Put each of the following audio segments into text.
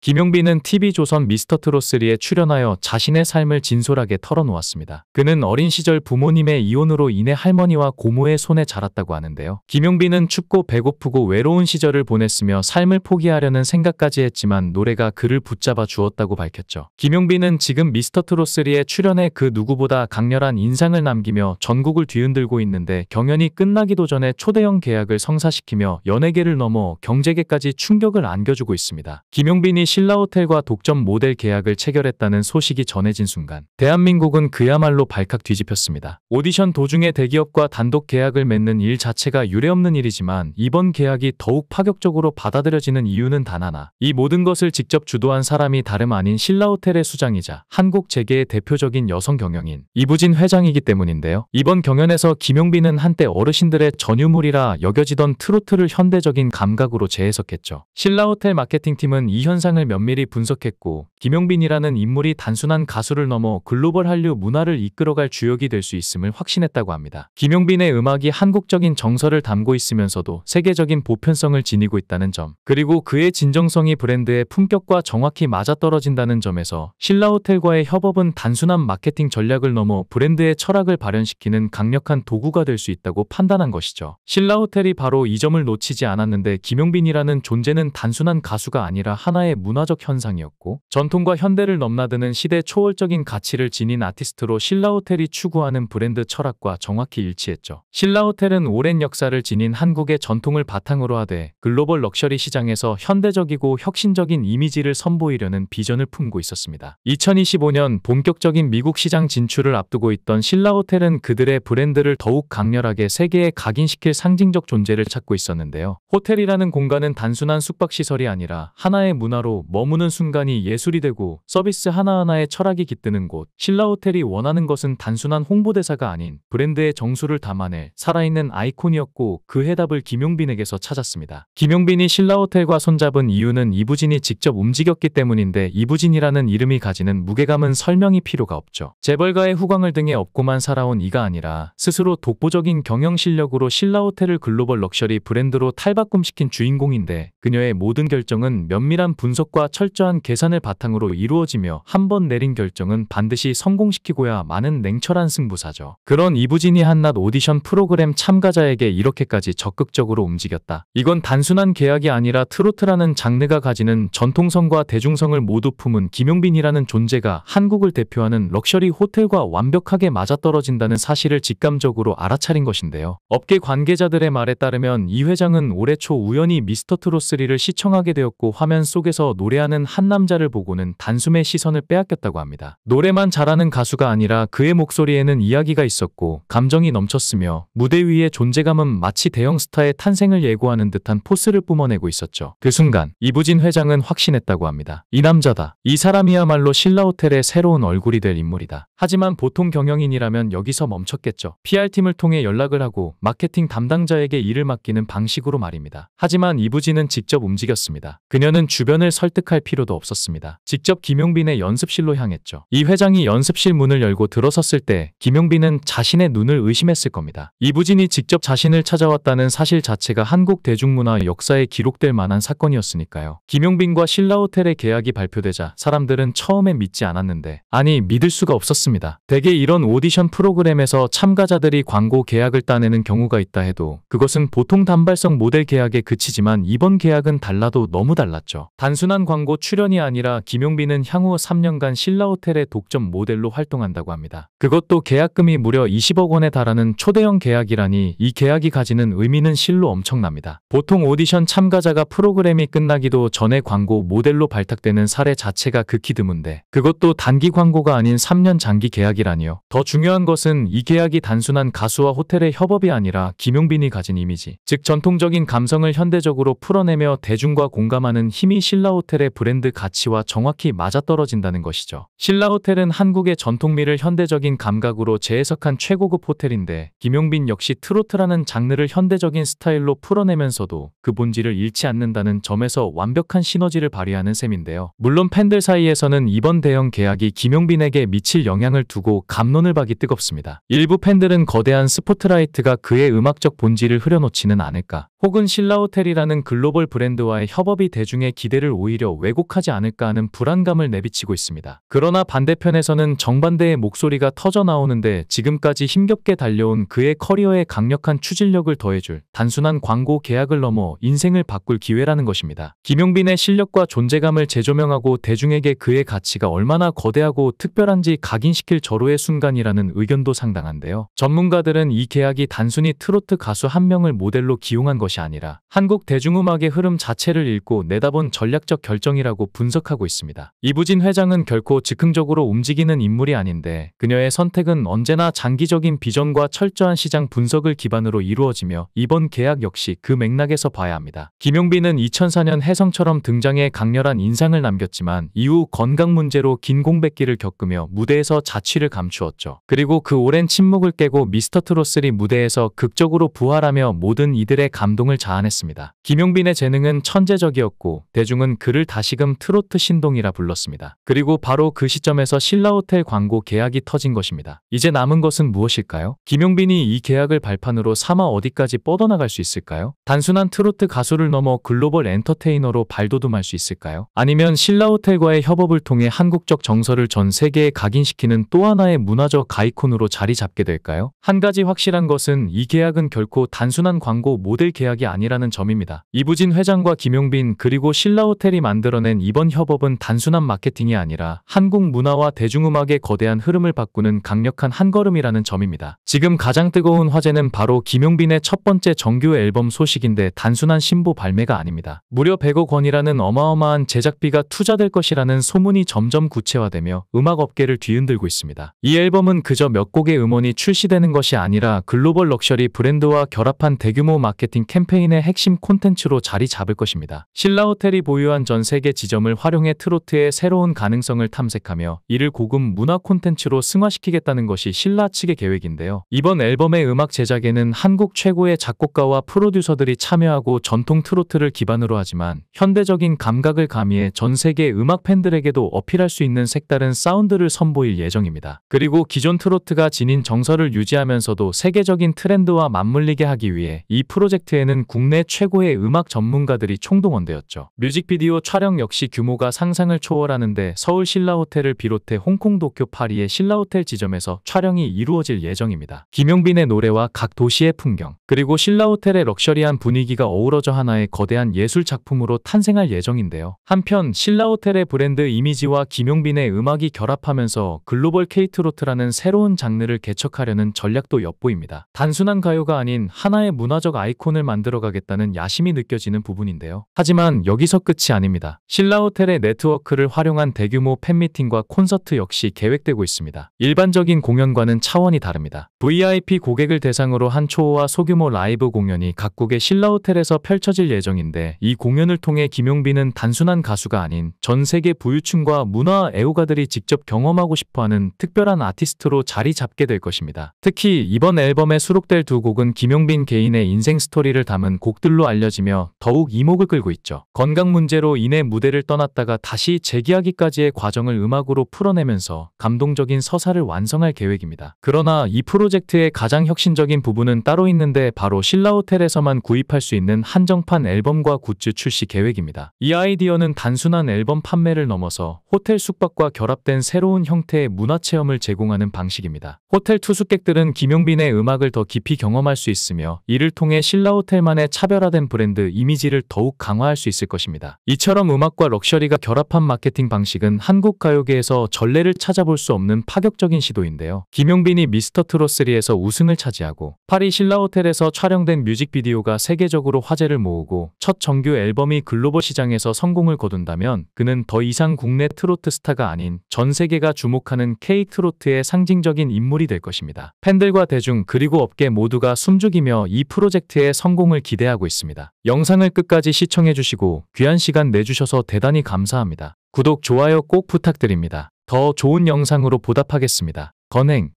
김용빈은 TV조선 미스터트롯3에 출연하여 자신의 삶을 진솔하게 털어놓았습니다. 그는 어린 시절 부모님의 이혼으로 인해 할머니와 고모의 손에 자랐다고 하는데요. 김용빈은 춥고 배고프고 외로운 시절을 보냈으며 삶을 포기하려는 생각까지 했지만 노래가 그를 붙잡아 주었다고 밝혔죠. 김용빈은 지금 미스터트롯3에 출연해 그 누구보다 강렬한 인상을 남기며 전국을 뒤흔들고 있는데 경연이 끝나기도 전에 초대형 계약을 성사시키며 연예계를 넘어 경제계까지 충격을 안겨주고 있습니다. 김용빈이 신라호텔과 독점 모델 계약을 체결했다는 소식이 전해진 순간 대한민국은 그야말로 발칵 뒤집혔습니다. 오디션 도중에 대기업과 단독 계약을 맺는 일 자체가 유례없는 일이지만 이번 계약이 더욱 파격적으로 받아들여지는 이유는 단 하나. 이 모든 것을 직접 주도한 사람이 다름 아닌 신라호텔의 수장이자 한국 재계의 대표적인 여성 경영인 이부진 회장이기 때문인데요. 이번 경연에서 김용빈은 한때 어르신들의 전유물이라 여겨지던 트로트를 현대적인 감각으로 재해석했죠. 신라호텔 마케팅팀은 이 현상을 면밀히 분석했고 김용빈이라는 인물이 단순한 가수를 넘어 글로벌 한류 문화를 이끌어갈 주역이 될 수 있음을 확신했다고 합니다. 김용빈의 음악이 한국적인 정서를 담고 있으면서도 세계적인 보편성을 지니고 있다는 점, 그리고 그의 진정성이 브랜드의 품격과 정확히 맞아떨어진다는 점에서 신라호텔과의 협업은 단순한 마케팅 전략을 넘어 브랜드의 철학을 발현시키는 강력한 도구가 될 수 있다고 판단한 것이죠. 신라호텔이 바로 이 점을 놓치지 않았는데 김용빈이라는 존재는 단순한 가수가 아니라 하나의 문화적 현상이었고 전통과 현대를 넘나드는 시대 초월적인 가치를 지닌 아티스트로 신라호텔이 추구하는 브랜드 철학과 정확히 일치했죠. 신라호텔은 오랜 역사를 지닌 한국의 전통을 바탕으로 하되 글로벌 럭셔리 시장에서 현대적이고 혁신적인 이미지를 선보이려는 비전을 품고 있었습니다. 2025년 본격적인 미국 시장 진출을 앞두고 있던 신라호텔은 그들의 브랜드를 더욱 강렬하게 세계에 각인시킬 상징적 존재를 찾고 있었는데요. 호텔이라는 공간은 단순한 숙박시설이 아니라 하나의 문화로 머무는 순간이 예술이 되고 서비스 하나하나에 철학이 깃드는 곳. 신라호텔이 원하는 것은 단순한 홍보대사가 아닌 브랜드의 정수를 담아낼 살아있는 아이콘이었고 그 해답을 김용빈에게서 찾았습니다. 김용빈이 신라호텔과 손잡은 이유는 이부진이 직접 움직였기 때문인데 이부진이라는 이름이 가지는 무게감은 설명이 필요가 없죠. 재벌가의 후광을 등에 업고만 살아온 이가 아니라 스스로 독보적인 경영 실력으로 신라호텔을 글로벌 럭셔리 브랜드로 탈바꿈시킨 주인공인데 그녀의 모든 결정은 면밀한 분석과 철저한 계산을 바탕으로 이루어지며 한 번 내린 결정은 반드시 성공시키고야 마는 냉철한 승부사죠. 그런 이부진이 한낮 오디션 프로그램 참가자에게 이렇게까지 적극적으로 움직였다. 이건 단순한 계약이 아니라 트로트라는 장르가 가지는 전통성과 대중성을 모두 품은 김용빈이라는 존재가 한국을 대표하는 럭셔리 호텔과 완벽하게 맞아떨어진다는 사실을 직감적으로 알아차린 것인데요. 업계 관계자들의 말에 따르면 이 회장은 올해 초 우연히 미스터트롯3를 시청하게 되었고 화면 속에서 노래하는 한 남자를 보고는 단숨에 시선을 빼앗겼다고 합니다. 노래만 잘하는 가수가 아니라 그의 목소리에는 이야기가 있었고 감정이 넘쳤으며 무대 위의 존재감은 마치 대형 스타의 탄생을 예고하는 듯한 포스를 뿜어내고 있었죠. 그 순간 이부진 회장은 확신했다고 합니다. 이 남자다. 이 사람이야말로 신라호텔의 새로운 얼굴이 될 인물이다. 하지만 보통 경영인이라면 여기서 멈췄겠죠. PR팀을 통해 연락을 하고 마케팅 담당자에게 일을 맡기는 방식으로 말입니다. 하지만 이부진은 직접 움직였습니다. 그녀는 주변을 설득할 필요도 없었습니다. 직접 김용빈의 연습실로 향했죠. 이 회장이 연습실 문을 열고 들어섰을 때 김용빈은 자신의 눈을 의심했을 겁니다. 이부진이 직접 자신을 찾아왔다는 사실 자체가 한국 대중문화 역사에 기록될 만한 사건이었으니까요. 김용빈과 신라호텔의 계약이 발표되자 사람들은 처음에 믿지 않았는데 아니 믿을 수가 없었습니다. 대개 이런 오디션 프로그램에서 참가자들이 광고 계약을 따내는 경우가 있다 해도 그것은 보통 단발성 모델 계약에 그치지만 이번 계약은 달라도 너무 달랐죠. 단순한 광고 출연이 아니라 김용빈은 향후 3년간 신라호텔의 독점 모델로 활동한다고 합니다. 그것도 계약금이 무려 20억 원에 달하는 초대형 계약이라니 이 계약이 가지는 의미는 실로 엄청납니다. 보통 오디션 참가자가 프로그램이 끝나기도 전에 광고 모델로 발탁되는 사례 자체가 극히 드문데 그것도 단기 광고가 아닌 3년 장기 계약이라니요. 더 중요한 것은 이 계약이 단순한 가수와 호텔의 협업이 아니라 김용빈이 가진 이미지, 즉 전통적인 감성을 현대적으로 풀어내며 대중과 공감하는 힘이 신라호텔의 브랜드 가치와 정확히 맞아떨어진다는 것이죠. 신라호텔은 한국의 전통미를 현대적인 감각으로 재해석한 최고급 호텔인데 김용빈 역시 트로트라는 장르를 현대적인 스타일로 풀어내면서도 그 본질을 잃지 않는다는 점에서 완벽한 시너지를 발휘하는 셈인데요. 물론 팬들 사이에서는 이번 대형 계약이 김용빈에게 미칠 영향을 두고 갑론을 박이 뜨겁습니다. 일부 팬들은 거대한 스포트라이트가 그의 음악적 본질을 흐려놓지는 않을까, 혹은 신라호텔이라는 글로벌 브랜드와의 협업이 대중의 기대를 오히려 왜곡하지 않을까 하는 불안감을 내비치고 있습니다. 그러나 반대편에서는 정반대의 목소리가 터져 나오는데 지금까지 힘겹게 달려온 그의 커리어에 강력한 추진력을 더해줄 단순한 광고 계약을 넘어 인생을 바꿀 기회라는 것입니다. 김용빈의 실력과 존재감을 재조명하고 대중에게 그의 가치가 얼마나 거대하고 특별한지 각인시킬 절호의 순간이라는 의견도 상당한데요. 전문가들은 이 계약이 단순히 트로트 가수 한 명을 모델로 기용한 것이 아니라 한국 대중음악의 흐름 자체를 읽고 내다본 전략적 결정이라고 분석하고 있습니다. 이부진 회장은 결코 즉흥적으로 움직이는 인물이 아닌데 그녀의 선택은 언제나 장기적인 비전과 철저한 시장 분석을 기반으로 이루어지며 이번 계약 역시 그 맥락에서 봐야 합니다. 김용빈은 2004년 혜성처럼 등장해 강렬한 인상을 남겼지만 이후 건강 문제로 긴 공백기를 겪으며 무대에서 자취를 감추었죠. 그리고 그 오랜 침묵을 깨고 미스터트롯3 무대에서 극적으로 부활하며 모든 이들의 감동을 자아냈습니다. 김용빈의 재능은 천재적이었고 대중은 그를 다시금 트로트 신동이라 불렀습니다. 그리고 바로 그 시점에서 신라호텔 광고 계약이 터진 것입니다. 이제 남은 것은 무엇일까요? 김용빈이 이 계약을 발판으로 삼아 어디까지 뻗어나갈 수 있을까요? 단순한 트로트 가수를 넘어 글로벌 엔터테이너로 발돋움할 수 있을까요? 아니면 신라호텔과의 협업을 통해 한국적 정서를 전 세계에 각인시키는 또 하나의 문화적 아이콘으로 자리 잡게 될까요? 한 가지 확실한 것은 이 계약은 결코 단순한 광고 모델 계약이 아니라는 점입니다. 이부진 회장과 김용빈 그리고 신라호텔이 만들어낸 이번 협업은 단순한 마케팅이 아니라 한국 문화와 대중음악의 거대한 흐름을 바꾸는 강력한 한걸음이라는 점입니다. 지금 가장 뜨거운 화제는 바로 김용빈의 첫 번째 정규 앨범 소식인데 단순한 신보 발매가 아닙니다. 무려 100억 원이라는 어마어마한 제작비가 투자될 것이라는 소문이 점점 구체화되며 음악업계를 뒤흔들고 있습니다. 이 앨범은 그저 몇 곡의 음원이 출시되는 것이 아니라 글로벌 럭셔리 브랜드와 결합한 대규모 마케팅 캠페인의 핵심 콘텐츠로 자리 잡을 것입니다. 신라호텔이 보유한 전 세계 지점을 활용해 트로트의 새로운 가능성을 탐색하며 이를 고급 문화 콘텐츠로 승화시키겠다는 것이 신라 측의 계획인데요. 이번 앨범의 음악 제작에는 한국 최고의 작곡가와 프로듀서들이 참여하고 전통 트로트를 기반으로 하지만 현대적인 감각을 가미해 전 세계 음악 팬들에게도 어필할 수 있는 색다른 사운드를 선보일 예정입니다. 그리고 기존 트로트가 지닌 정서를 유지하면서도 세계적인 트렌드와 맞물리게 하기 위해 이 프로젝트에는 국내 최고의 음악 전문가들이 총동원되었죠. 뮤직비디오 촬영 역시 규모가 상상을 초월하는데 서울 신라호텔을 비롯해 홍콩, 도쿄, 파리의 신라호텔 지점에서 촬영이 이루어질 예정입니다. 김용빈의 노래와 각 도시의 풍경, 그리고 신라호텔의 럭셔리한 분위기가 어우러져 하나의 거대한 예술 작품으로 탄생할 예정인데요. 한편 신라호텔의 브랜드 이미지와 김용빈의 음악이 결합하면서 글로벌 K-트로트라는 새로운 장르를 개척하려는 전략도 엿보입니다. 단순한 가요가 아닌 하나의 문화적 아이콘을 만들어가겠다는 야심이 느껴지는 부분인데요. 하지만 여기서 끝이 아닙니다. 신라호텔의 네트워크를 활용한 대규모 팬미팅과 콘서트 역시 계획되고 있습니다. 일반적인 공연과는 차원이 다릅니다. VIP 고객을 대상으로 한 초호화 소규모 라이브 공연이 각국의 신라호텔에서 펼쳐질 예정인데 이 공연을 통해 김용빈은 단순한 가수가 아닌 전 세계 부유층과 문화 애호가들이 직접 경험하고 싶어하는 특별한 아티스트로 자리 잡게 될 것입니다. 특히 이번 앨범에 수록될 두 곡은 김용빈 개인의 인생 스토리를 담은 곡들로 알려지며 더욱 이목을 끌고 있죠. 건강 문제로 인해 무대를 떠났다가 다시 재기하기까지의 과정을 음악으로 풀어내면서 감동적인 서사를 완성할 계획입니다. 그러나 이 프로젝트의 가장 혁신적인 부분은 따로 있는데 바로 신라호텔에서만 구입할 수 있는 한정판 앨범과 굿즈 출시 계획입니다. 이 아이디어는 단순한 앨범 판매를 넘어서 호텔 숙박과 결합된 새로운 형태의 문화체험을 제공하는 방식입니다. 호텔 투숙객들은 김용빈의 음악을 더 깊이 경험할 수 있으며 이를 통해 신라호텔만의 차별화된 브랜드 이미지를 더욱 강화할 수 있을 것입니다. 이처럼 음악과 럭셔리가 결합한 마케팅 방식은 한국 가요계에서 전례를 찾아볼 수 없는 파격적인 시도인데요. 김용빈이 미스터트롯3에서 우승을 차지하고 파리 신라호텔에서 촬영된 뮤직비디오가 세계적으로 화제를 모으고 첫 정규 앨범이 글로벌 시장에서 성공을 거둔다면 그는 더 이상 국내 트로트 스타가 아닌 전 세계가 주목하는 K-트로트의 상징적인 인물이 될 것입니다. 팬들과 대중 그리고 업계 모두가 숨죽이며 이 프로젝트의 성공을 기대하고 있습니다. 영상을 끝까지 시청해주시고 귀한 시간 내주셔서 대단히 감사합니다. 구독, 좋아요 꼭 부탁드립니다. 더 좋은 영상으로 보답하겠습니다. 건행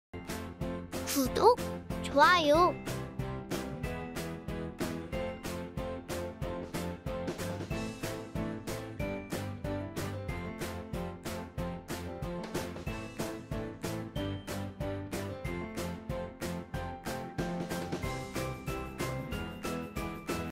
구독, 좋아요